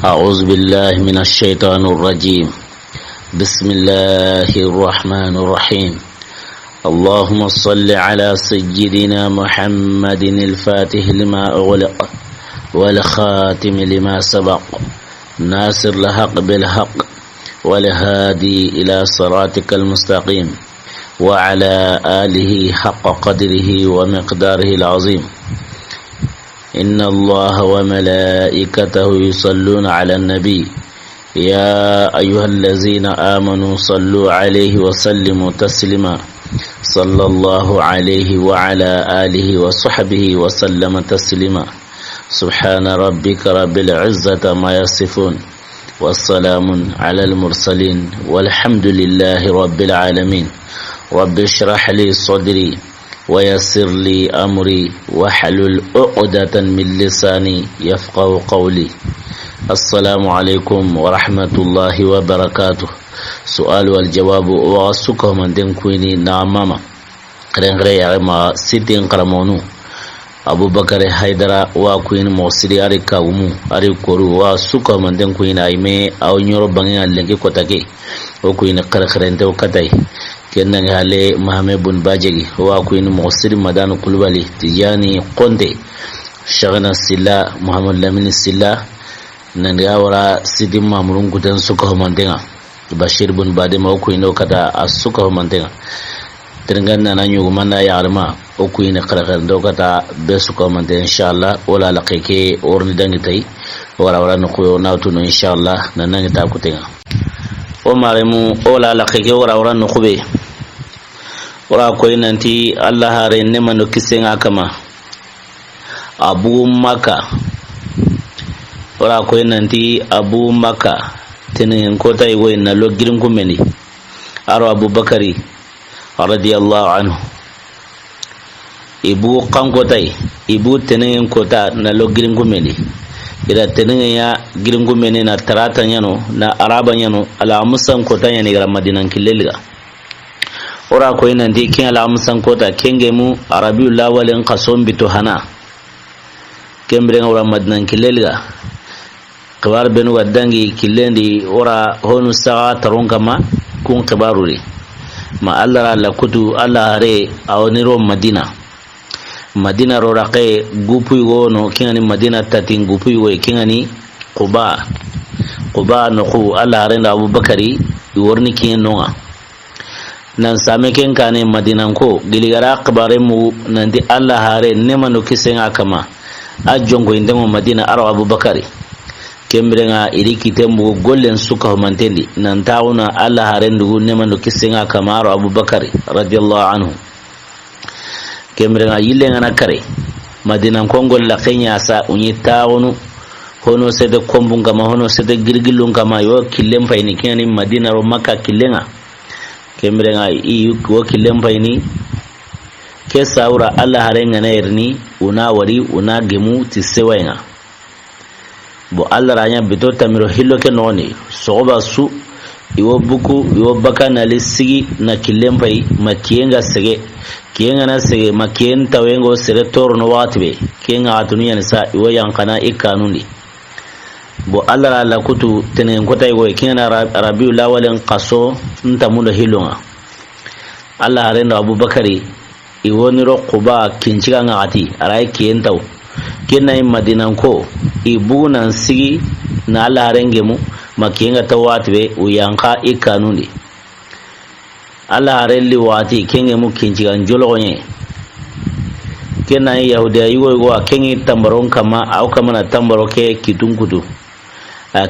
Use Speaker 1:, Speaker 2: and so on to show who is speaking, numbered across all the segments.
Speaker 1: أعوذ بالله من الشيطان الرجيم. بسم الله الرحمن الرحيم. اللهم صل على سيدنا محمد الفاتح لما أغلق والخاتم لما سبق ناصر الحق بالحق والهادي إلى صراطك المستقيم وعلى آله حق قدره ومقداره العظيم. إن الله وملائكته يصلون على النبي يا أيها الذين آمنوا صلوا عليه وسلموا تسليما. صلى الله عليه وعلى آله وصحبه وسلم تسليما. سبحان ربك رب العزة ما يصفون والسلام على المرسلين والحمد لله رب العالمين. رب اشرح لي صدري ويسر لي أمري واحلل عقدة من لساني يفقه قولي. السلام عليكم ورحمة الله وبركاته. سؤال والجواب واسوكه من دين كويني نعماما رنغري ما سيتين قرمونو أبو بكر حيدرا وكوين موسري أري كاومو أري كورو واسوكه من دين كوين أيمي أو نيرو بانغي لنكي كوتاكي وكوين قرخرنتي وكتاي كنا نهالي محمد بن باجي وكوين موسري مدان قلوبالي تجاني قنتي شغنا السلا محمد لمن السلا ننغا ورا سيدي مامرون كتن سوكه من دينا Bashir bun bade ma okuino kata asuka mantenga terengana na nyugo manda ya alma okuina kala ndo kata besuka mante inshallah wala laqike orni dangi tay wala no ko nawtu no inshallah nanangi ta kutenga o maremu wala laqike wala no khube wala ko inanti Allah hare ne mano kisenga kama Abu Maka wala ko inanti Abu Maka tenen kota iwo na logirin kumeni aro Abubakari radiyallahu anhu ibu kankotai ibu tenen kota na logirin kumeni ida tenen ya girin kumeni na tarata nyano na araba nyano ala musan kota yani gara madinan kilelga ora ko ina ndi kin ala musan kota kenge mu arabiul lawalin qasom bituhana kembre ngora madinan kilelga kibar benu wadangi kilendi ora honu saga taron kama kun kibaruri ma Allah la kutu Allah re awniro Madina ro raqe gupu gono kingani Madina tatin gupu go kingani Quba no ku Allah re da Abubakari worni kin nonga nan same ken kane Madina ko giligara kibare mu nandi Allah hare nemano kisenga kama ajongo indemo Madina aro Abubakari kembrenga iri kitembu gollen suka humantendi nan tauna Allah harendu nemando kisenga kamaro Abubakar radiyallahu anhu kembrenga yilenga nakare Madina kongol la kenya sa unyi taunu hono sede kombunga ma hono sede girgilunga ma yo kilempa ini kini Madina ro Makka kilenga kembrenga iyu ko kilempa ini kesa ura Allah harenga na erni una wari una gemu tisewainga bo Allah ranya bito tamiro hillo ke noni soba su iwo buku iwo baka na lisigi na kilempai makienga sege kienga na sege makien tawengo sere torno watbe kienga atuni yansa iwo yankana ikanundi bo Allah la kutu tenen kota iwo kienga rabiul lawalen qaso ntamundo hilonga Allah renda Abubakari iwo niro Quba kinchiga ngati arai kientaw kenai Madina ko ibunan sigi na Allah rengemu makienga tawatbe uyanka ikanundi Allah relli wati kengemu kinjigan jolonye kenai yahudiya yugo go kengi tambaron kama au kama na tambaro ke kitunkutu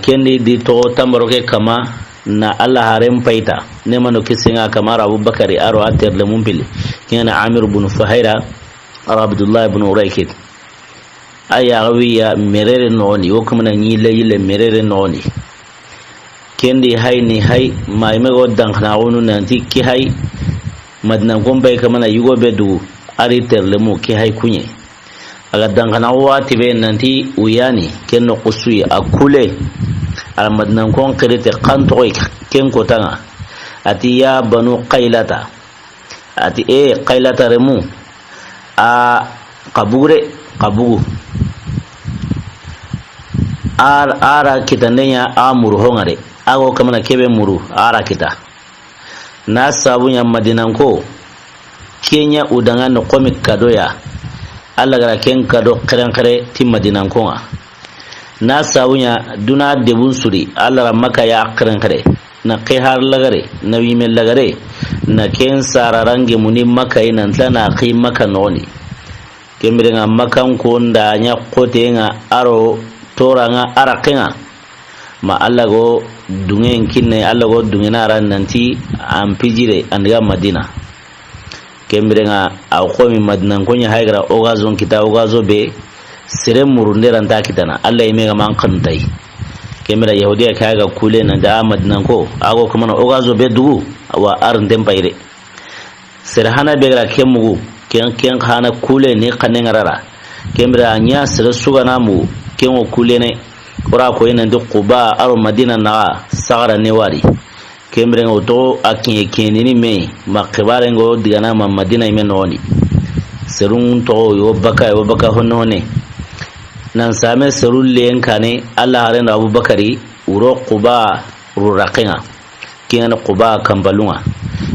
Speaker 1: kendi di to tambaro ke kama na Allah harem paita nemano kisenga kama Abubakari aro aterle mumpili kena Amir ibn Fuhaira Abdullah ibn Uraykid aya wiya merere noni wokumna nyile yile merere noni kendi hay ni hay mai mego dankna wonu nanti ki hay Madina gombay kamana yugo bedu ari terle mu ki hay kunye aga dankna wati be nanti uyani kenno qusuyi akule al Madina kon qirite qanto ken kotanga ati ya banu qailata ati qailata remu a kabugu ara kitandenya amuru hongare ago kamana kebe muru ara kita na sabunya madinan ko kenya udanga no komi kadoya alla gara ken kado karen kare tim madinan ko na sabunya duna debun suri alla maka ya karen kare na kai har lagare na wimel lagare na ken sararange muni maka ina tana kai maka noni kemirenga makan ko nda nya kote nga aro toranga arakenga ma alla go dungen kinne alla go dungena ran nanti ampijire andiga madina kemirenga aw ko mi madina ko nya haygra ogazon kita ogazo be sere murunde ran ta kitana alla yime ga man kantai kemira yahudiya kaga kule nan da madina ko ago kuma ogazo be dugu wa arn tempaire sere hana be gra kemugo ken hana kule ne kanen rara kemira nya sere sugana mu ken o kule ne ora ko ina de quba aro madina na sagara ne wari kemira oto akin kenini me makibare ngo digana ma madina ime noni serun to yo baka honno ne nan same serul len kane Allah haren abubakari uro quba ruraqina ken quba kambalunga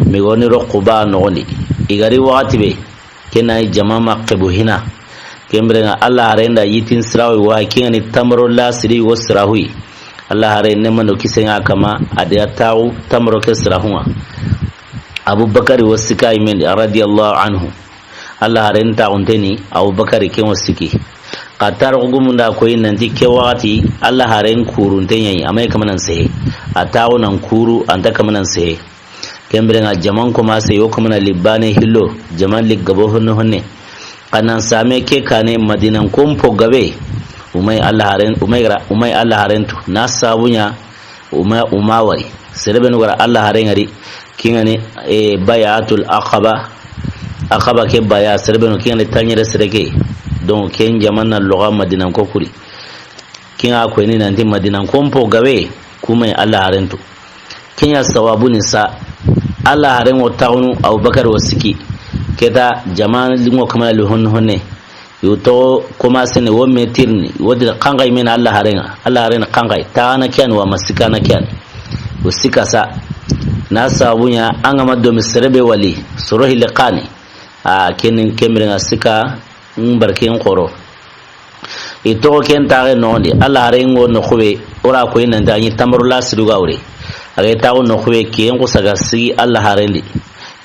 Speaker 1: me goni ro quba noni igari wakati be kenai jamama qibu hina kembrenga Allah harenda yitin sirawi wa kingani tamro la siri wo sirahui Allah hare ne mano kisenga kama adiya tawu tamro ke sirahunga Abubakar wasika imen radiyallahu anhu Allah hare nta onteni Abubakar ken wasiki qatar gumunda ko nanti ke wakati Allah hare kurun tenyi amai kamanan sai atawu nan kuru anta kamanan sai kembrenga jaman ko ma sai yo kamana libane hillo jaman ligabo honne kanan same ke kane madinan kompo gabe umai Allah haren tu na sabunya umawari sereben wara Allah haren ari kingane bayatul aqaba ke baya sereben kingane tanyere sereke don ken jamanna loga madinan ko kuri kinga ko ni nanti madinan kompo gabe kuma Allah haren tu kinya sawabu ni sa Allah haren o taunu Abubakar wasiki keta jaman lingo kamala li honne yuto koma sene wo metirni wodi kangay men Allah haren kangay taana kyan wa masikana kyan usika sa na sabunya anga maddo misrebe wali suruhi liqani kenin kemrenga sika mbarken qoro ito ken taare noni Allah haren ngo no khube ora ko ina ndani tamru la siduga ore aga tawo no khube ken ko saga si Allah harendi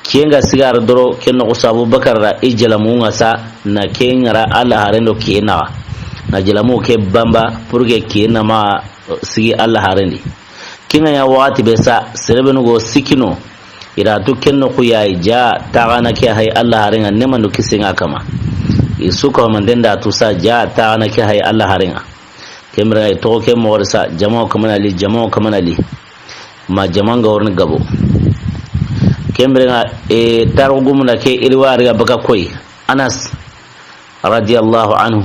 Speaker 1: kenga sigar doro ken no sabu bakar ra ijlamu ngasa na kenra Allah harendo kena na jalamu ke bamba purge kena ma sigi Allah harendi kinga ya wati besa serebenu go sikino ira to ken no kuya ja tagana ke hay Allah harenga nema no kisinga kama isuka mandenda to sa ja tagana ke hay Allah harenga kemra to ke morsa jama'a kamana ali ma jama'a ga worni gabo kembrenga tarugumuna ke irwari baka koy Anas radiyallahu anhu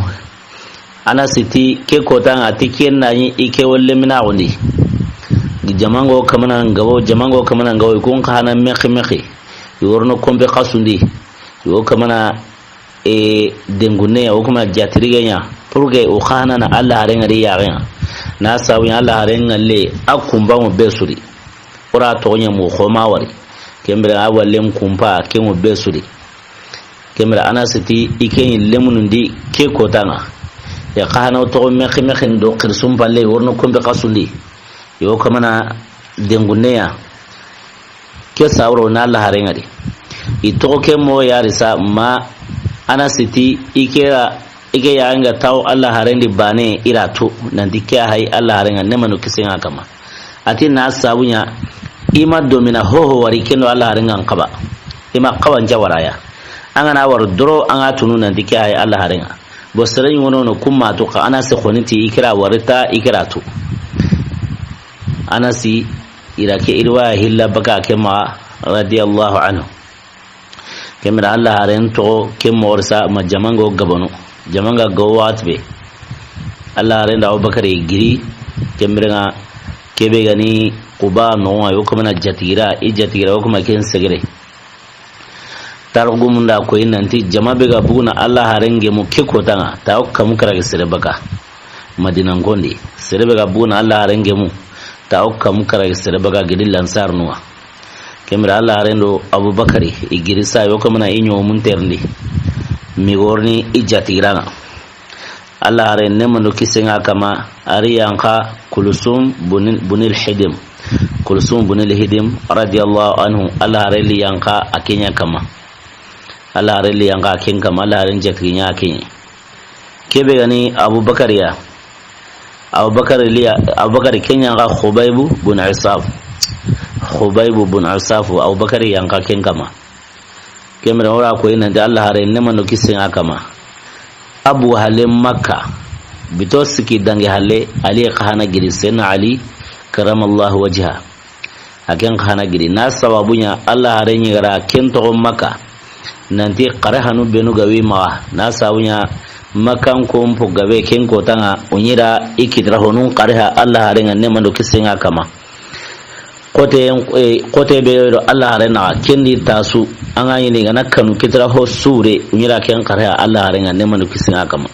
Speaker 1: Anas ti ke kotanga tiken nani ike wolle mina woni jamango kamana ngawo kun kana mekhi yorno kombe qasundi yo kamana dengune o kuma jatirigenya purge o khana na Allah haren ari yaren na sawu Allah haren le akumba mo besuri ora to nya mo khomawari kembra awalem kumpa kemo besuri kembra anasiti iken lemunundi ke kotanga ya khana to mekhi ndo qirsum balle worno kombe qasundi yo kamana denguneya ke sawro na Allah harengari ito ke mo yarisa ma anasiti ike ya anga taw Allah harendi bane irato nandi ke hay Allah harenga nemanu kisenga kama ati na sabunya ima domina hoho wari keno Allah harenga kaba ima kawan jawaraya anga na war doro anga tunu nandi ke hay Allah harenga bo sere ngono no kuma to ka anase khoniti ikira warita ikiratu anasi irake irwa hilla baka kema radiyallahu anhu kemra Allah haren to kemorsa ma jamango gabano jamanga gowatbe Allah haren da Abubakar giri kemra kebe gani quba no ayo kuma jatira kuma ken segre targumunda ko inanti jamabe ga buguna Allah haren ge mu keko tanga ta kamu kara gisere baka madinan gondi serebe ga buna Allah renge mu ta okka mukara serebe ga gidil lansar nuwa kemira Allah rendo Abubakari igirisa yo kamana inyo mun terndi mi gorni ijatigrana Allah renne manu kisenga kama ariyanka Kulsum bunil hidim Kulsum bunil hidim radiyallahu anhu Allah reli yanka akenya kama Allah reli yanka aken kama Allah ren jatinya aken kebe gani Abubakar ya Abubakar kenya ga Khubayb bin Asaf Abubakar yanka ken kama kemira ora ko ina da Allah renne manu kisenga kama Abu Halim Makka bito siki dange halle Ali khana giri sen Ali karamallahu wajha aken khana giri na sababunya Allah harenyi gara ken to Makka nanti qarahanu benu gawi ma na sabunya makan ko mpo gawe ken ko tanga unyira ikidra honun qaraha Allah harenga ne mando kisenga kama kote be Allah harena kendi tasu anga yini gana kanu kitra ho sure unyira ken qaraha Allah harenga ne mando kisenga kama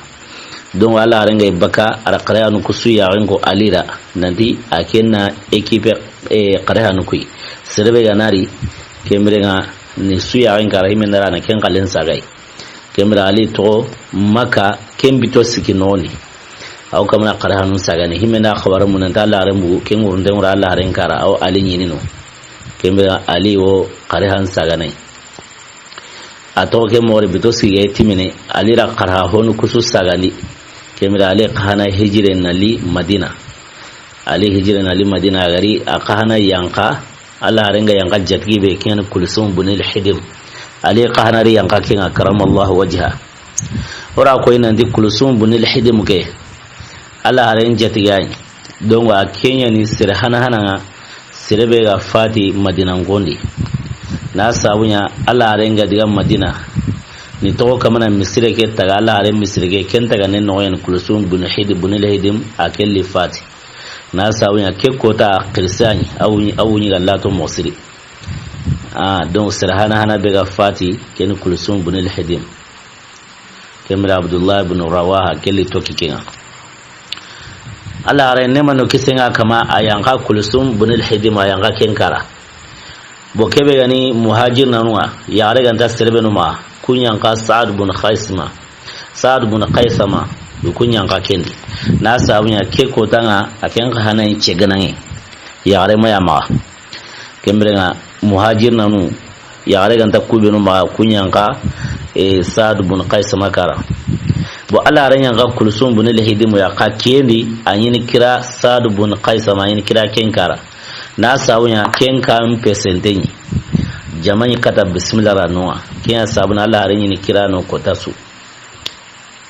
Speaker 1: don Allah harenga baka ara qaraha nu kusu ya rengo alira nanti akenna equipe qaraha nu kui serbe ganari kemrenga ni suya ren kara himendara na ken kalen sagai kemra ali to maka kembito sikinoni aw kamna qara hanun sagani himenda khabar mun ta Allah rembu ken wurnde mura Allah ren kara aw ali nyinino kemra ali wo qara han sagani ato ke mori bito sige timine ali ra qara honu kusu sagali kemra ali qana hijiren nali Madina ali hijiren nali Madina gari aqana yanka Allah renga yanka jatgi be ken Kulsum bunil hidim ali qahanari yanka ken karamallahu wajha ora ko ina ndi Kulsum bunil hidim ke Allah ren jatgi don wa kenya ni sirhana hana sirbe ga fati Madina gondi na sabunya Allah renga diga Madina ni to kamana misire ke taga Allah ren misire ke ken taga nen no en Kulsum bunil hidim akelli fati na sawunya ke kota kristiyani awuni ga lato musiri don sirhana hana bega fati ken Kulsum bunil hidim kemra Abdullah ibn Rawaha kelli toki kinga Allah ren ne mano kisenga kama ayanka Kulsum bunil hidim ayanka kenkara bo kebe gani muhajir nanwa ya re ganta serbe numa kunyanka Sa'ad bin Qaisama kunyanka kendi na sabunya ke ko tanga aken ka hanan ce ganange yare maya ma kembrenga muhajir nanu yare ganta kubenu ma kunyanka Sa'ad bin Qais makara bo Allah ran yanga Kulsum bin al-hidim ya ka kendi anyin kira Sa'ad bin Qais ma yin kira kenkara na sabunya kenka pesenteni jamani kata bismillah ranwa kiyan sabuna Allah ran yin kira no kotasu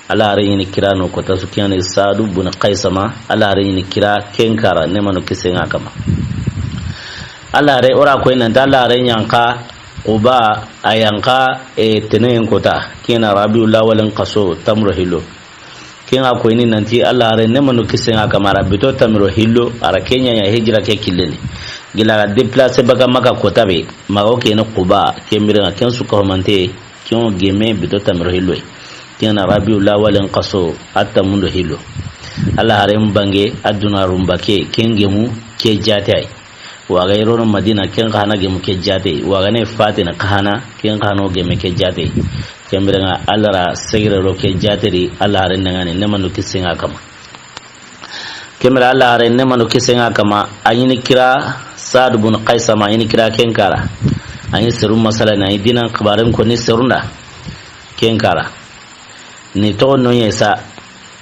Speaker 1: Allah ran yin kira no kotasu kiyan Sa'ad bin Qais ma Allah ran yin kira kenkara ne mano kisenga kama Allah rai ora ko nan Allah ran yanka uba ayanka tenen kota kina Rabiul Awwal qaso tamro hilo kina ko ni nanti Allah ran ne mano kisenga kama rabito tamro hilo ara Kenya ya hijra ke kileni gila déplacer baga maka kota be mago ke na Quba kemira ken su ko mante ken geme bito tamro hilo kina Rabiul Awwal qaso atta mundo hilo Allah ran bange aduna rumbake ken gemu ke jatai wa gairo Madina ken kana gemu ke jate wa gane fatina kana ken kano geme ke jate kemira Allah ra segre ro ke jate ri Allah ran ngane ne manu kisenga kama kemira Allah ran ne manu kisenga kama ayini kira Sa'ad bin Qais ma ayini kira kenkara ayi sirrum masala na dinan kabarin ko ni sirunda kenkara ni to no yesa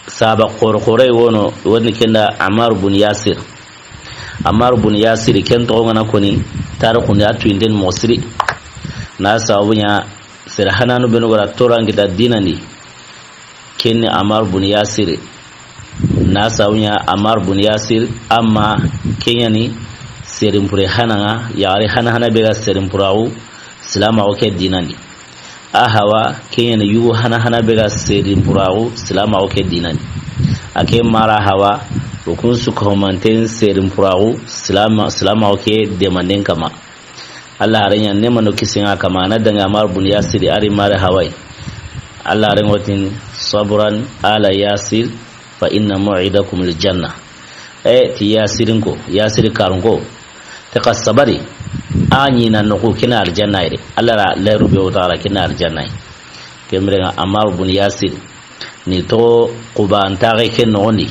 Speaker 1: saba qorqore wono woni kenda Ammar bin Yasir ken to ngana koni tar ko ya tu inden mosri na sabunya sirhana no beno gara toran gida dinani ken Ammar bin Yasir na sabunya Ammar bin Yasir amma kenyani serin pure hananga yare hana bega serin purau salama o ke dinani ahawa kenyani yu hana bega serin purau salama o ke dinani ake mara hawa rukun su komanten serin purau salama o ke demanen kama Allah ranya ne mano kisinga kama na danga Ammar bin Yasir ari mara hawai Allah ran watin sabran ala Yasir fa inna maw'idakum aljanna ti yasirin ko yasir karun ko ta kasabari anyi na no kina aljanna ire Allah la leru be wata kina aljanna kemre ga Ammar ibn Yasir ni to quba antare ken noni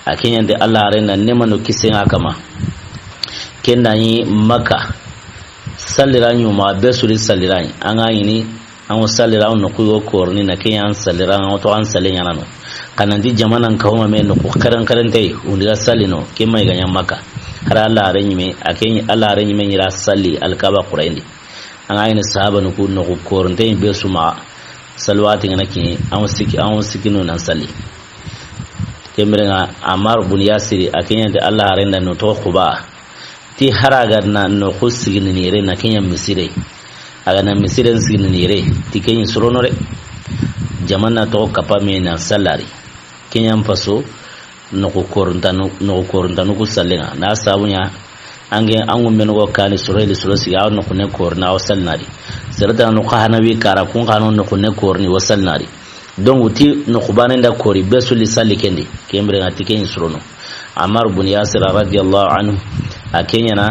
Speaker 1: akenya de Allah rena nemano kisinga kama kenda yi Makka salliran yuma besuri salliran an ayini an salliran no kuyo korni na kenya an salliran wato an sallin yana no kanandi jamanan kawma me no karan tai undiga sallino kemai ganyan Makka har Allah ran yime akenya Allah ran yime ira salli alkaba quraini an ayini sahaba no ku no kornte besuma salwati nake an siki no nan salli kemrenga Ammar ibn Yasir akenya de Allah ran da no to Quba ti haraga na no khusigin ni re na kenya misire aga na misire sigin ni re ti kenya suronore jamana to kapa me na salari kenya mpaso no ko korntanu ku sallenga na sabunya ange angu men go kani sureli surosi ya no kunne korna wasalnari serta no khana wi kara kun kanu no kunne korni wasalnari don wuti no khubane nda kori besuli salli kendi kembre ngati kenya surono Ammar ibn Yasir radiyallahu anhu akenya na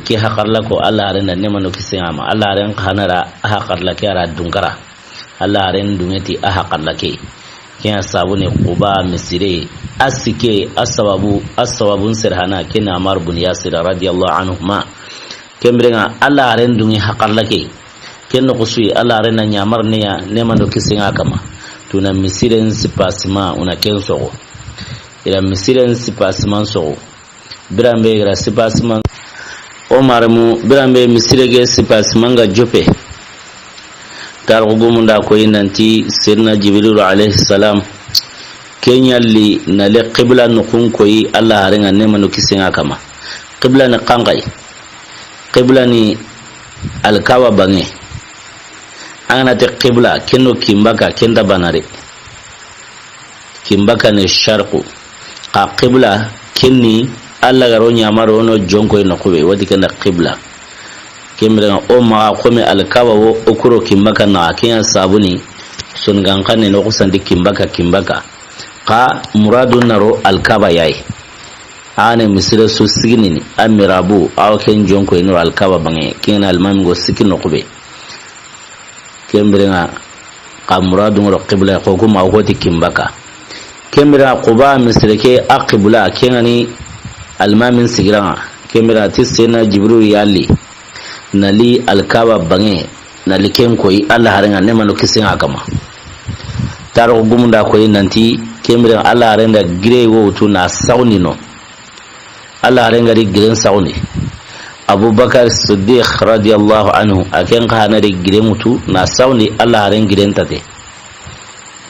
Speaker 1: ki hakarla ko Allah ren ne mano kisama Allah ren khanara hakarla ke ara dungara Allah ren dungeti hakarla ke kenya sabune Quba misire asike asbabun sirhana kina Ammar ibn Yasir radiyallahu anhu ma kembrenga Allah ren dungi hakarla ke kenno kusui Allah ren nyamar ne ya ne mano kisinga kama tuna misiren sipasima una kenso ila misiren sipasiman so birambe gra sipasiman Omar mu birambe misirege sipasiman ga jope tarugumunda ko inanti sirna Jibril alayhi salam kenyalli na le qibla nukun koyi Allah harenga nema no kisinga kama qibla ni qangai qibla ni alkawa bange angana te qibla kenno kimbaka kenda banare kimbaka ni sharqu a qibla kenni Allah garo nyamaro no jonko no kube wadi kana qibla kemra o ma ko me alkawa wo okuro kimbaka na akiyan sabuni sun gankane no kusandi kimbaka ka muradun naro alkaba yayi ane misira so sigini amirabu aw ken jonko no alkaba bange ken alman go sikino kube kemra ka muradun ro qibla ko kuma hoti kimbaka kemra Quba misrake aqibla kenani almamin sigira kemra tisena Jibril yali nali alkaba bange nali ken koyi Allah haranga ne mano kisin akama taro gumunda koyi nanti kemra Allah haranga gire wo tuna sauni no Allah haranga ri giren sauni Abubakar Siddiq radiyallahu anhu aken kana ri gire mutu na sauni Allah haranga giren tate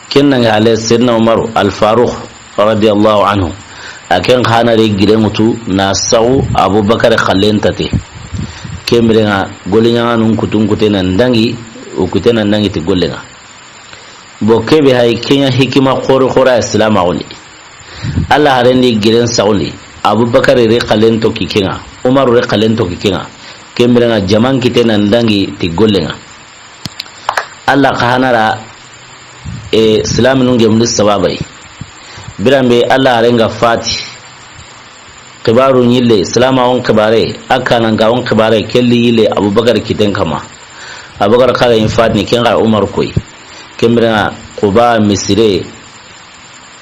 Speaker 1: kenna ngale sidna Umar al-Faruq radiyallahu anhu aken khana re gire mutu na sau Abubakar khallentate kemrenga golinya nun kutun nan dangi ukutena nangi ti gollenga bokebe hay kenya hikima khora islam awli Allah harendi giren sauli Abubakar re khallento kikenga Umar re khallento kikenga kemrenga jaman kitena dangi ti gollenga Allah khanara islam nun gemdu sababai birambe Allah renga fati kibaru yille islam awon kibare akana ga won kibare kelli yille Abubakar kiten kama Abubakar kala in fati ken ga Umar koy kembra Quba misire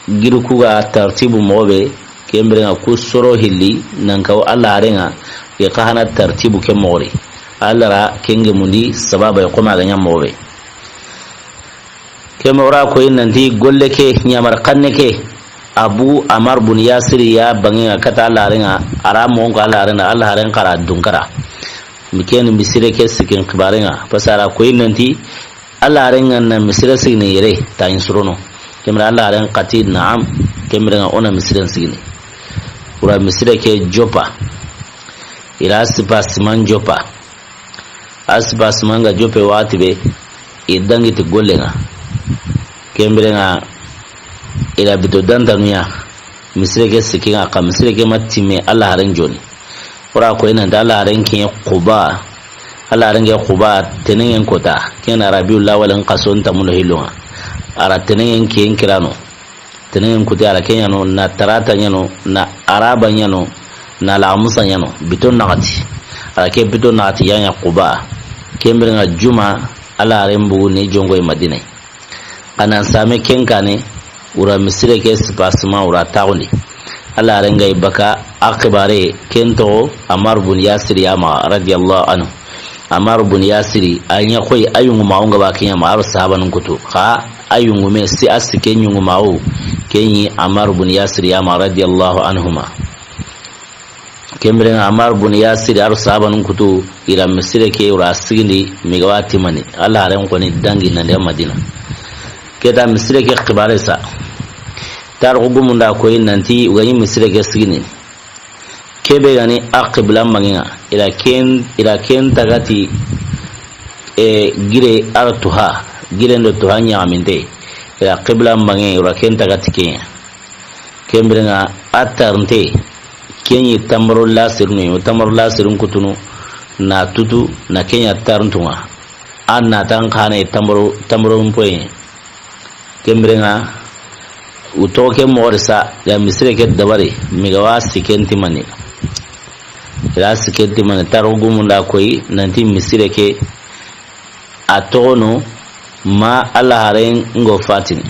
Speaker 1: giruku ga tartibu mobe kembra ku soro hilli nan kaw Allah renga ya kahana tartibu ken more Allah ra kenge mundi sababai kuma ga nyam mobe kemora ko nanti golle ke nyamar kanne ke Abu Ammar ibn Yasir ya bangi kata Allah renga aramo ko Allah renga Allah ren kara dunkara miken misire ke sikin kibarenga pasara ko nanti Allah renga na misire signi yere ta insurono kemra Allah ren qati na'am kemra ona misire signi ura misire ke jopa ila sipasman jopa asipasman ga jope watibe idangi ti gollenga kembrenga ila bido dandanuya misire ke sikinga ka misire ke matime Allah haran joni ora ko ina da Allah haran ke Quba Allah haran ke Quba tenen kota kena Rabiul Awwal qason ta mun hilwa ara tenen ke kirano tenen kuti ala kenya no na tarata nyano na araba nyano na la musa nyano biton nagati ala ke biton nagati yanya quba kembrenga juma ala rembu ne jongo e madina kana same kenkane ura misire ke spasma ura tawni ala renga ibaka akbare kento Ammar bin Yasir yama radiyallahu anhu. Ammar bin Yasir anya koy ayungu maunga bakinya ma ar sahaban kutu ha ayungu me si asike nyungu mau kenyi Ammar bin Yasir yama radiyallahu anhuma kembrenga Ammar bin Yasir ar sahaban kutu ira misire ke ura sigindi migawati mani ala ren ko ni dangi nande madina keda misire ke khibare sa tar gumunda ko nanti wani misire ke sigini kebe gani aqibla manginga ila ken tagati gire artuha gire ndo to hanya aminte ila qibla mangi ila ken tagati kenya kembrenga atarnte kenyi tamro la sirun kutunu na tutu na kenya tarntunga anna tan khane tamro mpoye kembrenga utoke morisa ya misire ke dabare migawa sikenti mani ila sikenti mani tarugu munda koyi nanti misire ke atono ma Allah haren ngo fatini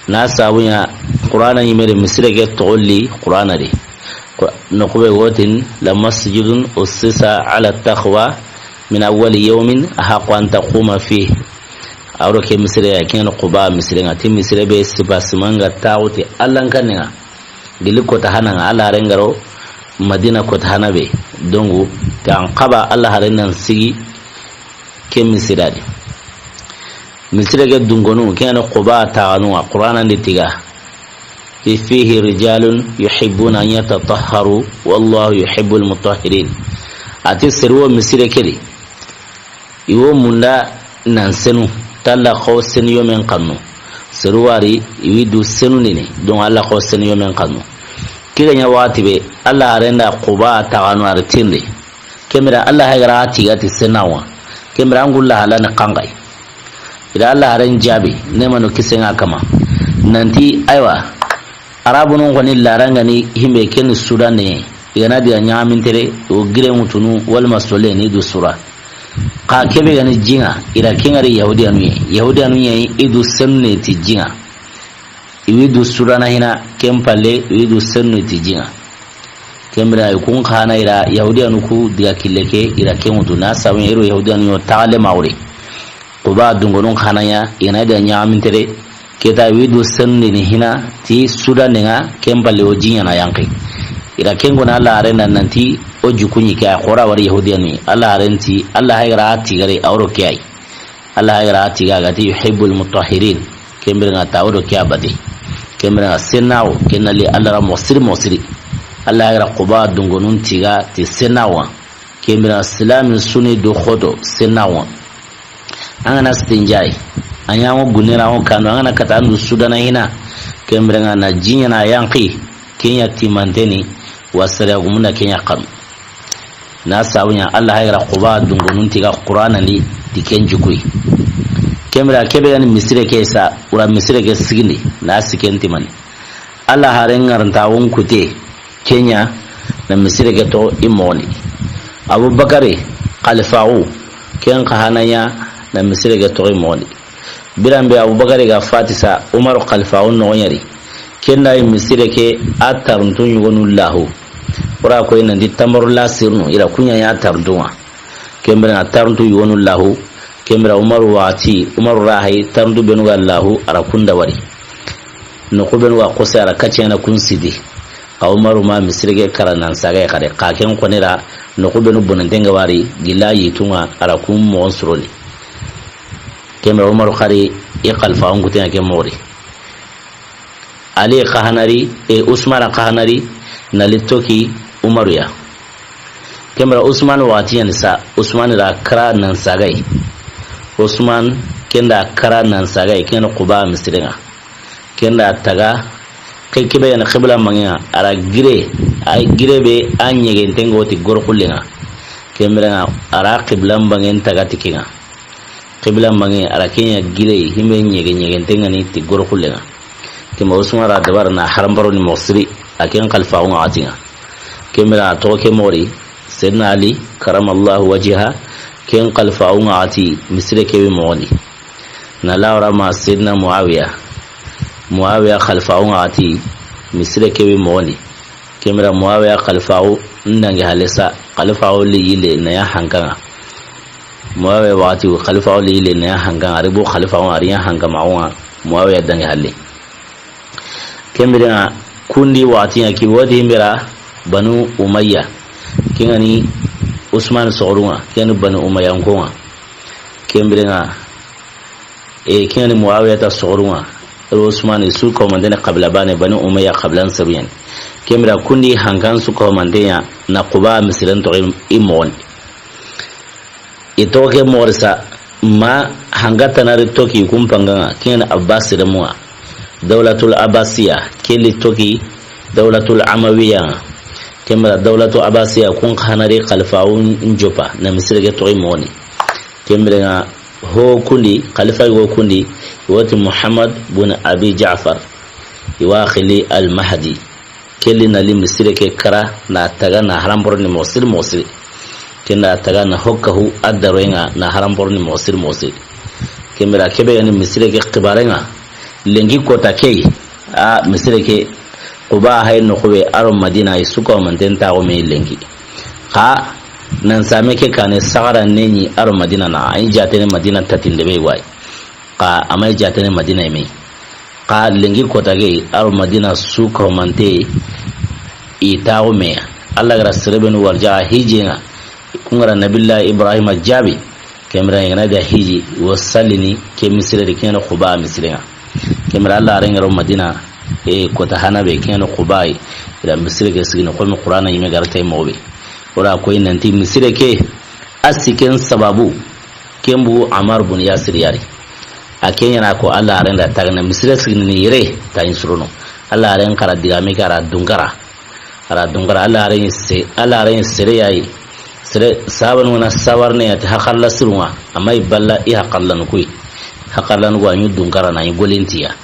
Speaker 1: na sabunya qur'ana yimere misire ke tolli qur'ana de no ko be wotin la masjidun ussisa ala taqwa min awwal yawmin ahqa an taquma fihi awro ke misire ya ken quba misire ngati misire be sibasmanga tawti Allah kanninga gili ko ta hananga Allah rengaro madina ko ta hanabe dongu tan qaba Allah harenan sigi ke misire de misire ke dungonu ken quba taanu qur'ana nditiga fihi rijalun yuhibbuna an yatatahharu wallahu yuhibbul mutahhirin ati sirwo misire kedi iwo munda nan senu talla khaw sen yomen qannu sirwari widu senu nini don alla khaw sen yomen qannu kiga nya wati be alla arenda quba taanu artinde kemira alla hagara tigati senawa kemira angulla halana qangai ida alla aren jabi nemano kisenga kama nanti aywa arabun ko ni laranga ni himbe ken sudan ne yana dia nyamintere o gire mutunu wal masole ni du sura ka kebe gani jinga ira kengari yahudianu ye idu senne ti jinga iwidu sura na hina kempalle iwidu senne ti jinga kembra kun khana ira yahudianu ku dia kileke ira kemutu na sawin iro yahudianu yo taale mawre ko ba dungonon khana ya yana dia nyamintere keta widu senne ni hina ti sudan nga kempalle o jinya na yankai ira kengo na Allah arena nanti o jukunyi ka khora war yahudiyani Allah arenti Allah hayra tigare awro kiyai Allah hayra tigaga ti yuhibbul mutahhirin kembere ta awro kiyabadi kembere sennawo kenali Allah ra mosiri Allah hayra quba dungonun tiga ti sennawa kembere islamin sunni do khodo sennawa angana stinjai anyamo gunera on kanu angana katandu sudana hina kembere na jinya na yanqi kenya timanteni wasara gumuna kenya qam na sawunya Allah hayra quba dungunun tiga qur'ana ni diken jukui kemra kebe ni misire kesa ura misire ke sigini na sikenti man Allah haren ngaranta won kute kenya na misire ke to imoni abubakare khalifawu ken qahanaya na misire ke to imoni birambe abubakare ga fatisa umar khalifawu no yari kenna misire ke ataruntu yugonu ora ko ina di tamarula sirnu ira kunya ya tarduwa kembra taruntu yugonu lahu kembra umaru wati umaru rahi taruntu benu gallahu arakunda wari no ko benu wa qosara kacena kunsidi ka umaru ma misire ke karanan saga kare ka ken konira no ko benu bonandenga wari gilayi tunga arakum mo onsuroli kembra umaru khari iqal fa on gutena ke mori Ali qahanari Usman qahanari nalitoki Umaru ya kemra Usman wati nisa Usman ra kara nan sagai Usman kenda kara nan sagai ken quba misringa kenda taga kai kibe na qibla manga ara gire ay gire be anyege tengoti gorkullenga kemra ara qibla bangen taga tikinga qibla bangen ara kenya gire himbe nyege tengani ti gorkullenga kema usman ra dabar na haram baro ni mosri aken khalfa wa atinga kemira to ke mori sayyidina ali karamallahu wajha ken khalfa wa ati misre ke moni na lawra ma sayyidina muawiya khalfa wa ati misre ke moni kemira muawiya khalfa ndangi halisa khalfa li yile na ya hankanga muawiya wati khalfa li yile na ya hankanga aribo khalfa wa ariya hankama wa muawiya dangi halle kemira kundi wati ya ki wadi mira banu umayya kingani usman sorunga kenu banu umayya ngonga kemira kingani muawiya ta sorunga usman su ko mandena qabla bane banu umayya qablan sabiyan kemira kundi hankan su ko mandenya na quba misran to imon ito ke morsa ma hangata na toki kumpanga kingani abbas da muwa dawlatul abbasiya kili toki dawlatul amawiya kemra dawlatul abbasiya kun khanari khalfaun njopa na misirge to imoni kemra ho kundi khalifa go kundi wati muhammad bin abi ja'far iwakhili al mahdi kili na li misirge kara na taga na harambor ni mosil kenda taga na hokkahu addarenga na harambor ni mosil kemra kebe ni misirge qibarenga lengi kota kei a misirke quba hay no khobe aron madina ay suko man den ta o me lengi ha nan same ke kane sagara neni aron madina na ay jatene madina tatinde be wai ka amay jatene madina me ka lengi kota kei aron madina suko man te ita o me Allah gara sirebenu warja hijinga kungara nabillahi ibrahim jabi kemra yana da hiji wasallini ke misire de kene quba misire kemra Allah rengaro madina kota hana be kene qubai ila misire ke sigina ko mi qur'ana yime gartay mawbe ora ko nanti misire ke asiken sababu kembu amar bun yasir yari akenya na ko Allah renda tagna misire sigina ni yire ta insuruno Allah ren kara digame kara dungara Allah ren sere yayi sere saban wana sawarne ya ta khalla sirwa amma iballa i hakallan kuy hakallan go anyu dungara na golentiya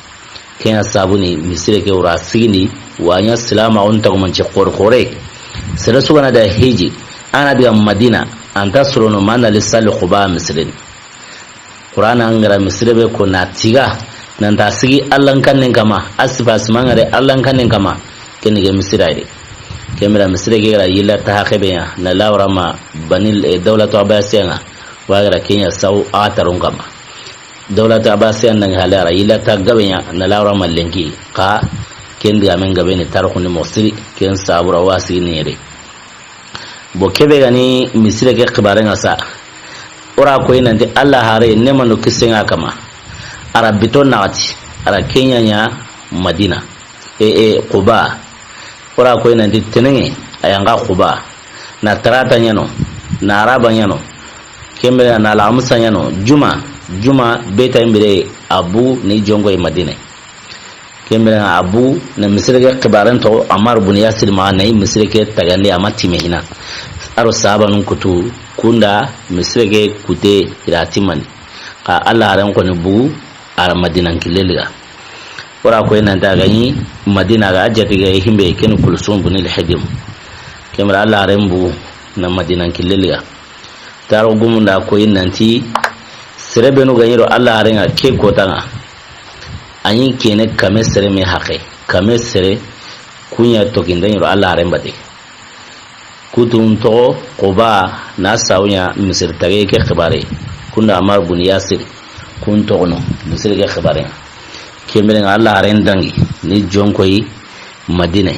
Speaker 1: kenya sabuni misire ke ura sigini wanya salama on ta kuma ce korkore sere su wana da hiji ana daga madina an tasruno mana lisal quba misrin qur'ana ngara misire be ko na tiga nan ta sigi allan kannen kama asfas mangare allan kannen kama kenne ge misiraide kemira misire ke gara yilla ta hakebe ya na lawra ma banil dawlatu abbasiya wa gara kenya sau atarun kama dawlatu abbasiya nan halara yilla ta gabe ya na lawra ma lenki ka kendi amen gabe ne tarku ni mosiri ken sabura wasi ne re bo kebe gani misire ke khibaren asa ora ko ina de Allah hare ne manu kisenga kama arabito nati ara kenya nya madina quba ora ko ina de tenenge ayanga quba na tarata nyano na araba nyano kembe na lamusa nyano juma beta imbere abu ni jongo e madina kembe na abu na misire ke khibaren to amar bun yasir ma na misire ke tagandi amati mehina aro sabanun kutu kunda misire ke kute iratiman ka Allah ran ko ne bu ar madinan kileliga ora ko ina ta gani madina ga ajati ga himbe ken kulsum bunil hadim kemra Allah ran bu na madinan kileliga taro gumunda ko inanti serebenu ga yiro Allah ran ke kotanga anyi kene kame sere me haqe kame sere kunya to kindan yiro Allah ran bade kutun to quba na sawnya misir tage ke khibare kunda amar bun yasir kun to no misir ke khibare kemben Allah ren dangi ni jonkoyi madina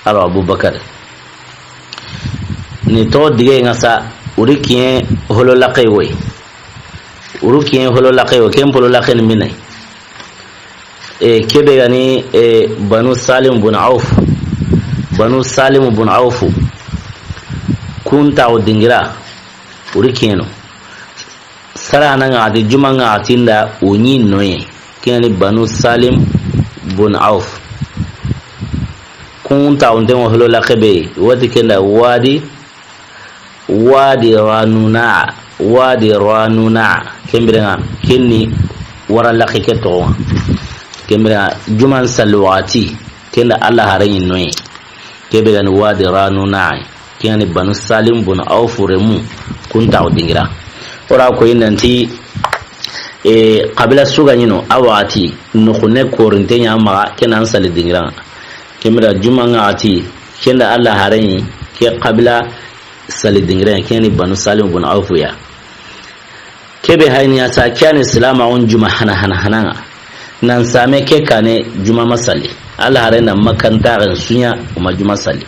Speaker 1: aro abubakar ni to dige ngasa urikiye holo laqay way urikiye holo laqay way kem holo laqay minay kebe gani banu salim bun auf kunta o dingira urikeno sara nan ati jumanga atinda onyi noye kene banu salim bun auf kunta on demo holo laqabe wadi kenda wadi ranuna kembrenga kenni wara laqike to kemra juman salwati kenda Allah harin noy kebe gan wadi ranu na'i kiyani banu salim bun awfuremu kunta dingira ora ko yinanti qabila suga nyino awati nukhune korinte nyama kenan sali dingira kemra juman ati kenda Allah harin ke qabila sali dingira kiyani banu salim bun awfuya kebe hayni ya sa kiyani salama on juma hana nan same ke kane juma masali Allah harena makanta ran sunya uma juma sali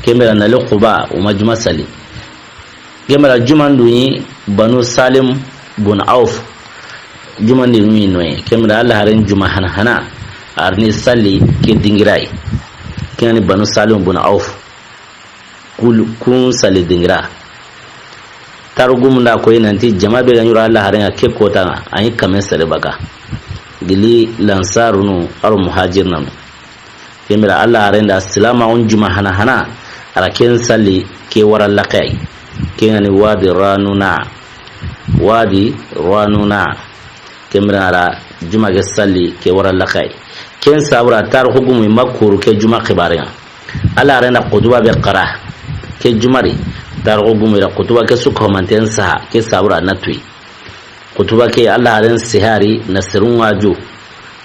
Speaker 1: kemera na luquba uma juma sali kemera juma nduni banu salim bun auf juma ni noy kemera Allah haren juma hana arni sali ke dingirai kene banu salim bun auf kun sali dingira tarugum da koyi nanti jama be ganyura Allah haren ke kota ayi kamen sale baka gili lansarunu ar muhajir nanu kemira Allah arenda salama on juma hana araken salli ke wara laqai kengani wadi ranuna kemira ara juma ge salli ke wara laqai ken sabra tar hukumu makuru ke juma khibariya Allah arenda qudwa be qara ke jumari tar hukumu ra qudwa ke sukho manten sa ke sabra natwi kutuba ke Allah ran sihari nasrun waju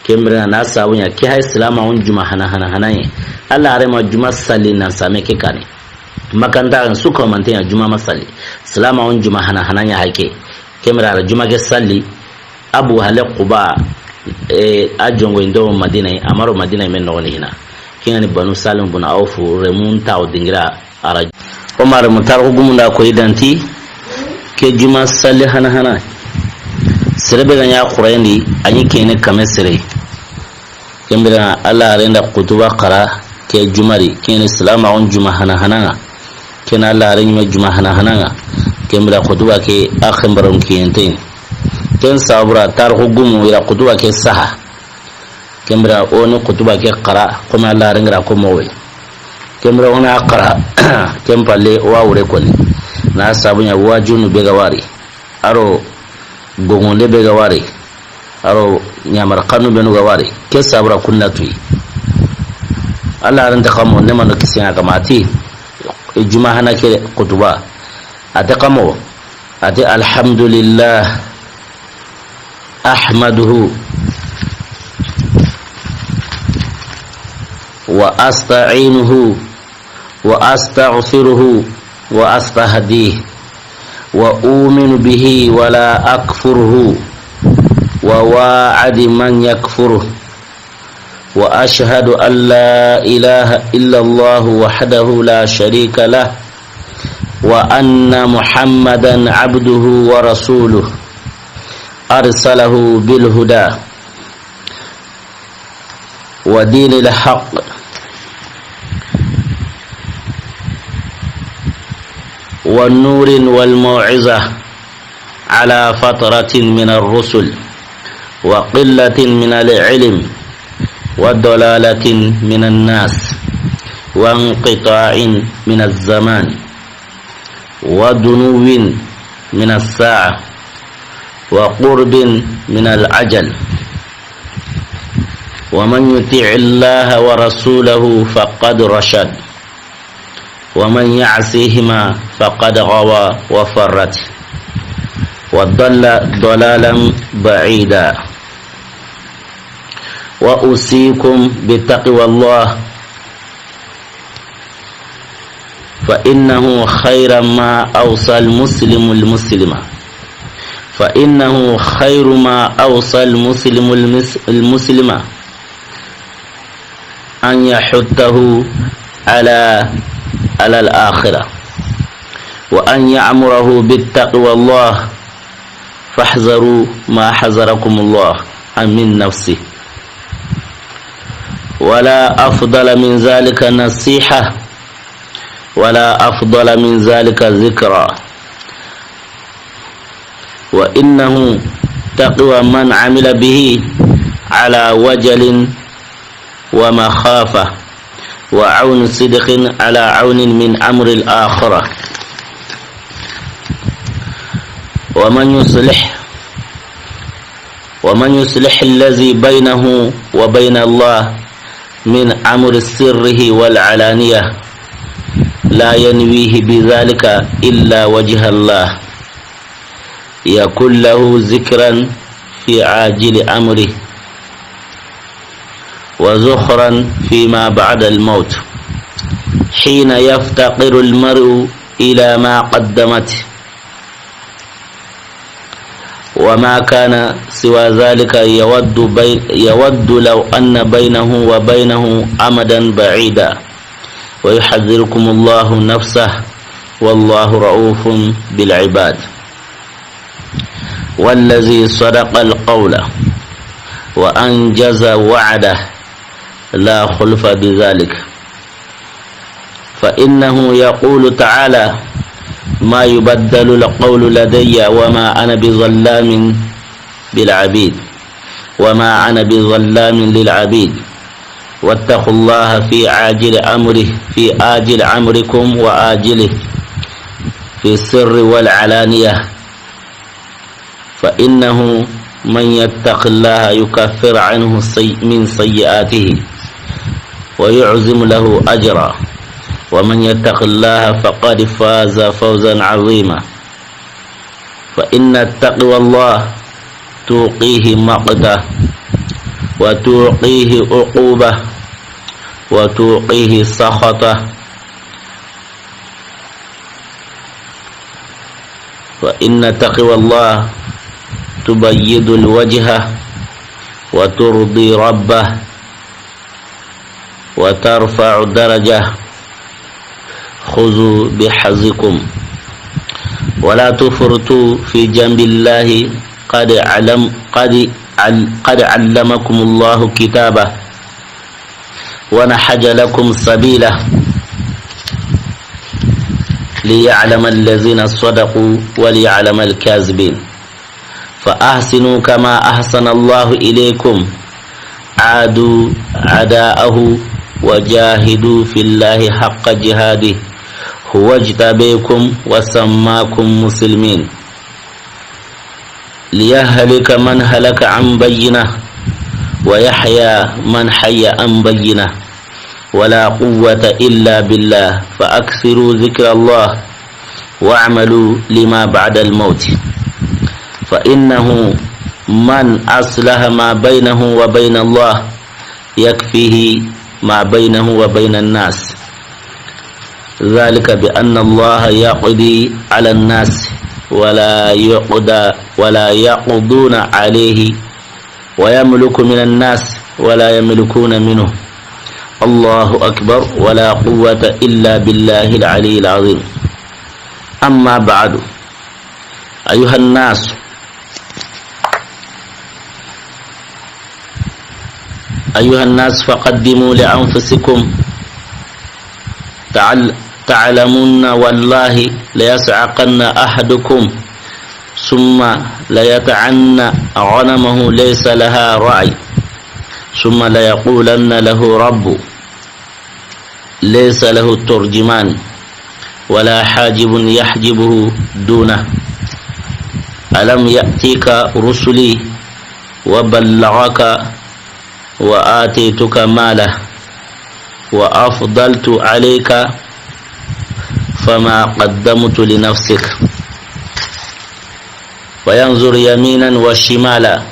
Speaker 1: kemra na sawunya ke hay salama on juma hana ye Allah ran ma juma salli na same ke kane makanda ran suka mante ya juma masali salama on juma hana ya hake kemra ra juma ke salli abu hale quba ajongo ndo madina amaro madina men no hina kingani banu salim bun awfu remun taw dingira ara Omar mutar hugumunda ko idanti ke juma salli hana serebe ganya qurayni anyi kene kame sere kembira Allah renda kutuba qara ke jumari kene salama on juma hana kene Allah renda juma hana kembira kutuba ke akhimbaron kiyente ken sabura tar hugumu ila kutuba ke saha kembira onu kutuba ke qara kuma Allah renda ko mowe kembira ona qara kempalle wawure koni na sabunya wajunu begawari aro gongonde be gawari aro nyamar kanu be no gawari ke sabra kunnatu Allah ran ta kamo ne mano kisiya kamati juma hana ke kutuba ate kamo ate alhamdulillah ahmaduhu wa asta'inuhu wa astaghfiruhu wa astahdihi وأؤمن به ولا أكفره وواعد من يكفره وأشهد أن لا إله إلا الله وحده لا شريك له وأن محمدا عبده ورسوله أرسله بالهدى ودين الحق والنور والموعظة على فترة من الرسل وقلة من العلم وضلالة من الناس وانقطاع من الزمان ودنو من الساعة وقرب من العجل ومن يطع الله ورسوله فقد رشد ومن يعصيهما فقد غوى وفرت وضل ضلالا بعيدا وأوصيكم بتقوى الله فإنه خير ما أوصى المسلم فإنه خير ما أوصى المسلم أن يحثه على الآخرة وأن يعمره بالتقوى الله فاحذروا ما حذركم الله من نفسه ولا أفضل من ذلك نصيحة ولا أفضل من ذلك ذكرى وإنه تقوى من عمل به على وجل ومخافة وعون صدق على عون من أمر الآخرة ومن يصلح ومن يصلح الذي بينه وبين الله من أمر سره والعلانية لا ينويه بذلك إلا وجه الله يكون له ذكرا في عاجل أمره وزخرا فيما بعد الموت حين يفتقر المرء إلى ما قدمته وما كان سوى ذلك يود لو أن بينه وبينه أمدا بعيدا ويحذركم الله نفسه والله رؤوف بالعباد والذي صدق القول وأنجز وعده لا خلف بذلك فإنه يقول تعالى ما يبدل القول لدي وما أنا بظلام بالعبيد وما أنا بظلام للعبيد واتقوا الله في عاجل أمره في آجل أمركم وآجله في السر والعلانية فإنه من يتق الله يكفر عنه من سيئاته ويعزم له أجرا ومن يتق الله فقد فاز فوزا عظيما فإن التقوى الله توقيه مقته وتوقيه عقوبة وتوقيه سخطه فإن تقوى الله تبيض الوجه وترضي ربه وترفع درجه خذوا بحظكم ولا تفرطوا في جنب الله قد علمكم الله كتابه ونحج لكم سبيله ليعلم الذين صدقوا وليعلم الكاذبين فأحسنوا كما أحسن الله إليكم عادوا عداءه وجاهدوا في الله حق جهاده هو اجتبيكم وسماكم مسلمين ليهلك من هلك عن بينه ويحيى من حي عن بينه ولا قوة إلا بالله فأكثروا ذكر الله واعملوا لما بعد الموت فإنه من أصلح ما بينه وبين الله يكفيه ما بينه وبين الناس ذلك بأن الله يقضي على الناس ولا يقضون عليه ويملك من الناس ولا يملكون منه الله أكبر ولا قوة إلا بالله العلي العظيم أما بعد أيها الناس فقدموا لأنفسكم تعلمون والله ليصعقن أحدكم ثم ليتعن غنمه ليس لها رعي ثم ليقولن له رب ليس له ترجمان ولا حاجب يحجبه دونه ألم يأتيك رسلي وبلغك وآتيتك ماله وأفضلت عليك فما قدمت لنفسك وينظر يمينا وشمالا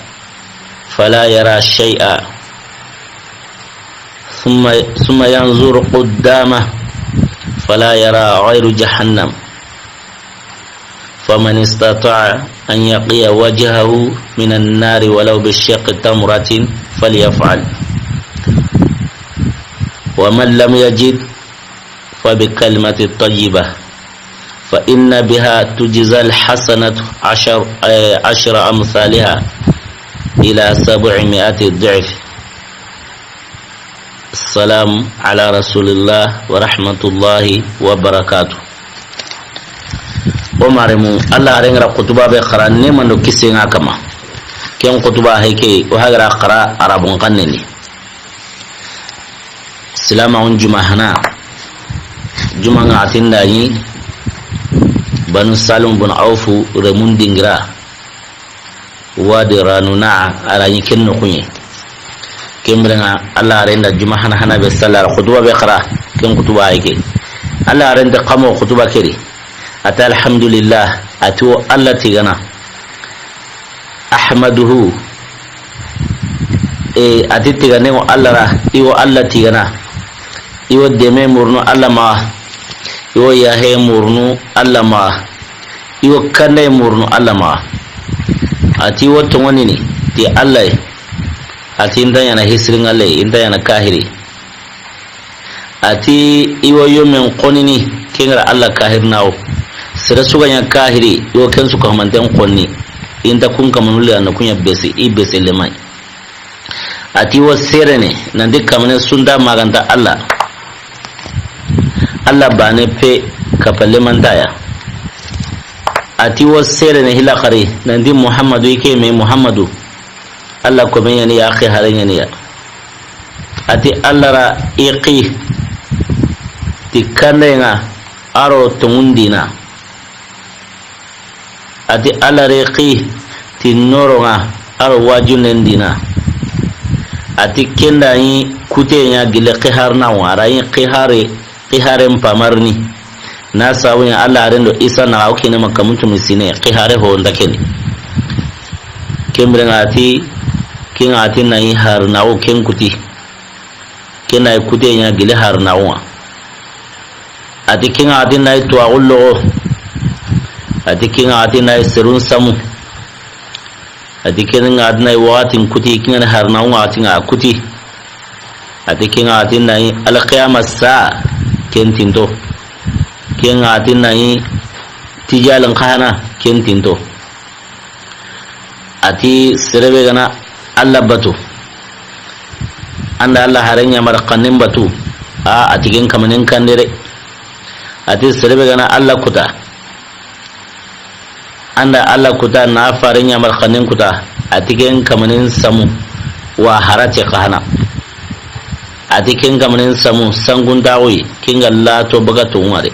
Speaker 1: فلا يرى شيئا ثم ينظر قدامه فلا يرى غير جهنم فمن استطاع أن يقي وجهه من النار ولو بالشق تمرة فليفعل ومن لم يجد فبكلمة الطيبة فإن بها تجزى الحسنة عشر أمثالها إلى 700 ضعف السلام على رسول الله ورحمة الله وبركاته ومعرمو الله رنغرا قطبا بخران نيمان دو كسينا كما كيان قطبا هيكي وهغرا قرا عربون قنني سلام عن جمعنا جمعنا عتين داني بنو سالم بن عوف رمون دينغرا wadi ranuna arani kenno kunye kembrenga Allah renda juma hana be sallar khutba be qara ken kutuba yake Allah renda qamo kutuba kiri ata alhamdulillah atu Allah tigana ahmaduhu ati tigane ko Allah ra iwo Allah tigana iwo deme murnu Allah ma iwo yahe murnu Allah ma iwo kande murnu Allah ma ati wo tongoni ni ti Allah ati inda yana hisrin Allah inda yana kahiri ati iwo yomen qonini kengra Allah kahir nawo sira suganya kahiri iwo ken suka manten qonni inda kun kamanule an kunya besi ibese lemai ati wo serene nande kamane sunda maganta Allah bane pe kapalle mandaya ati wo serene hilakari nandi Muhammadu yake me Muhammadu Allah ko men yani ya akhi haran yani ya ati Allah ra iqi tikanenga aro tungundina ati Allah riqi tinoronga aro wajunendina ati kenda yi kutenya gile qihar na wara yi qiharen pamarni na sawunya Allah rendo isa na auke ne makamuntu misine qihare ho ndakeni kembrenga ati kinga ati na yi har na o ken kuti kena kutenya gile har na wa ati kinga ati na to agullo ati kinga ati na serun samu ati kinga ati na watin kuti kinga har na wa ati nga kuti ati kinga ati na al qiyamah sa kentinto kinga ati na tijalan khana kentinto ati serebe gana Allah batu anda Allah haranya marqanin batu ati gen kamanin kandere ati serebe gana Allah kuta anda Allah kuta na faranya marqanin kuta ati gen kamanin samu wa harace khana ati ken kamanin samu sangun dawi kinga Allah to bagatu ngare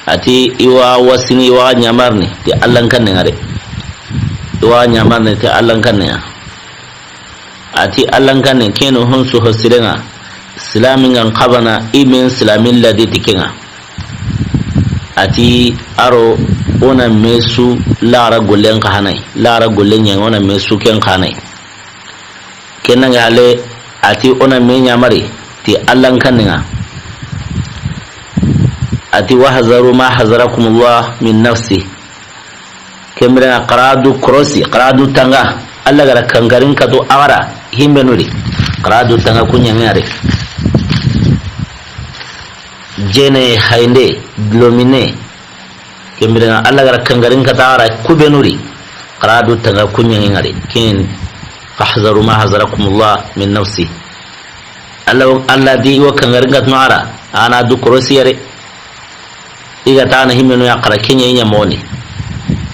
Speaker 1: ati iwa wasini iwa nyamarni di Allah kan ngare iwa nyamarni ti Allah kan ne ati Allah kan ne kenu hunsu hosirenga islamin an qabana imin islamin ladhi tikinga ati aro ona mesu lara gollen khanai lara gollen yang ona mesu ken khanai kenanga hale ati ona me nyamari ti Allah kan nga ati wahzaru ma hazarakumullah min nafsi kemra qaradu krosi qaradu tanga Allah gara kangarin ka to awara himbe nuri qaradu tanga kunya ngare jene hainde glomine kemra Allah gara kangarin ka ta awara kube nuri qaradu tanga kunya ngare ken fahzaru ma hazarakumullah min nafsi Allah di wa kangarin ka to awara ana du krosi yare iga ta na himbe no ya qara kenya nya moni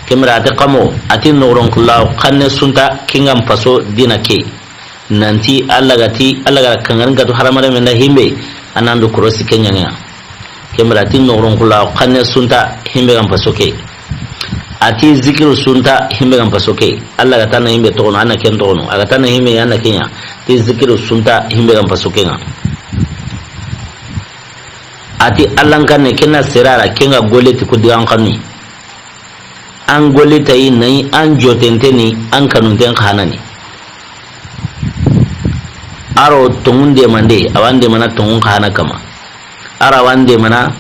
Speaker 1: kemra ati qamo ati noron kullahu qanne sunta kingam faso dina ke nanti Allah ga kangarin ga to haramare men da himbe anandu krosi kenya nya kemra ati noron kullahu qanne sunta himbe gam faso ke ati zikru sunta himbe gam faso ke Allah ga tan himbe to ana ken to no aga tan himbe yana kenya ti zikru sunta himbe gam faso ke nga ati Allah kan ne kena sirara kenga goleti kudigan kanni an goleta yi nayi an jotente ni an kanunten khanani aro tungunde mande awande mana tungun khana kama ara wande mana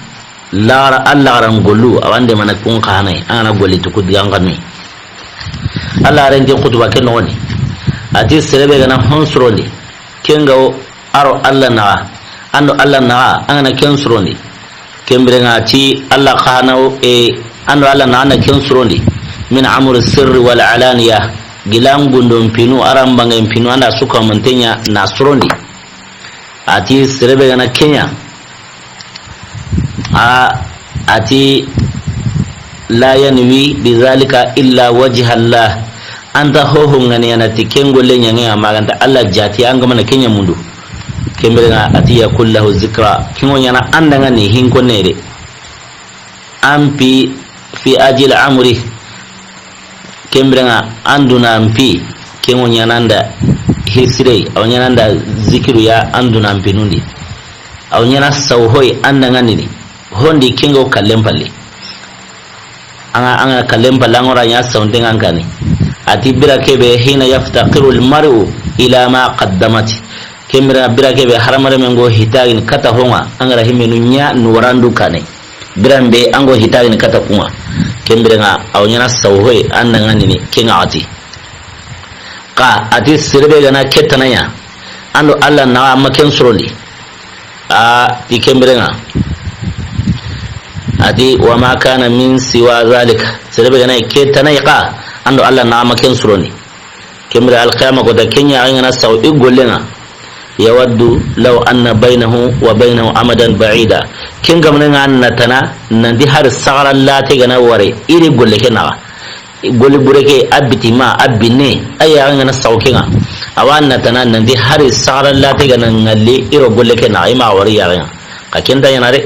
Speaker 1: lara Allah ran gollu awande mana kun khana ana goleti kudigan kanni Allah ran je kutuba ken woni ati serebe gana honsroli kenga aro Allah na ando Allah na ana kensurondi kembrenga ti Allah khanaw ando Allah na ana kensurondi min amr sirr wal alaniya gilam gundum pinu arambanga pinu anda suka mantenya na surondi ati serebe gana Kenya ati la yanwi bizalika illa wajha Allah anta hoho ngani ana tikengolle nyanga maganta Allah jati anga mana Kenya mundu kembrenga atiya kullahu zikra kingo nyana andanga ni hinko nere ampi fi ajil amri kembrenga anduna mpi kengo nyananda hisire aw nyananda zikiru ya anduna mpi nundi aw nyana sawhoy andanga nini hondi kengo kalemballe anga kalemballe ngora nya sawndenga ngani ati bira kebe hina yaftaqiru almar'u ila ma qaddamat kembra bira kebe haramare mengo hitagin kata honga angara himenu nya nuwarandu kane birambe ango hitagin kata kuma kembrenga aw nyana sawhoy andanga nini kenga ati ka ati sirbe gana ketanaya ando alla na maken suroli ti kembrenga ati wa ma kana min siwa zalika sirbe gana ketanaya ka ando alla na maken suroni kembra al qiyamah ko da kenya ngana saw igollenga yawaddu law anna bainahu wa bainahu amadan ba'ida kin gamna annatana nandi har sagara lati gana ware iri golle kenaga golle bureke abiti ma abinne aya ngana sawkinga awanna tana nandi har sagara lati gana ngalle iro golle kenaga ima wari yaga ka kenda yanare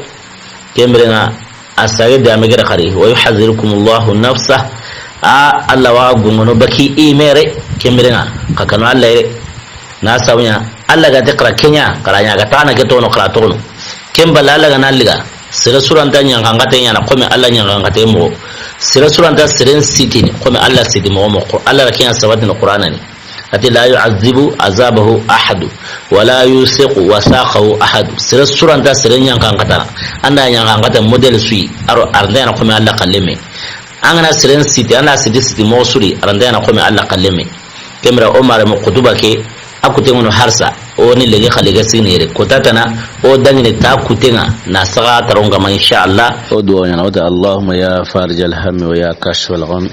Speaker 1: kembrenga asage da megere khari wa yuhadhirukumullahu nafsa Allah wa gungono baki imere kembrenga ka kanu Allah na sawnya Allah ga dekra kenya karanya ga tana ke tono kra tono kembala Allah ga naliga sira suranta nyanga ngate nyana kome Allah nyanga ngate mo sira suranta siren sitini kome Allah sidi mo Allah kenya sawadin qur'anani ati la yu'azzibu azabahu ahad wa la yusiqu wasaqahu ahad sira suranta siren nyanga ngata anda nyanga ngata model sui aro arda na kome Allah kalleme angana siren siti ana sidi mo suri arda na kome Allah kalleme kemra Omar mo kutuba ke akutengono harsa oni lege khalige sinere kotatana o dangine ta kutenga na saga taronga ma insha Allah o duwa yana wada Allahumma ya farij al-ham wa ya kashf al-gham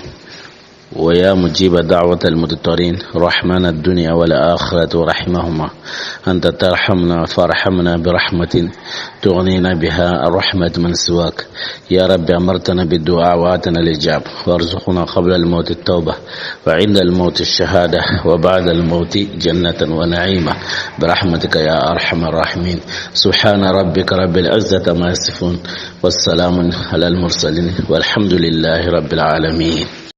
Speaker 1: wa ya mujib da'wat al-mudtarin rahman ad-dunya wal akhirati rahimahuma anta tarhamna farhamna bi rahmatin تغنينا بها الرحمة من سواك يا رب أمرتنا بالدعاء وآتنا الإجابة وارزقنا قبل الموت التوبة وعند الموت الشهادة وبعد الموت جنة ونعيمة برحمتك يا أرحم الراحمين سبحان ربك رب العزة ما يصفون والسلام على المرسلين والحمد لله رب العالمين.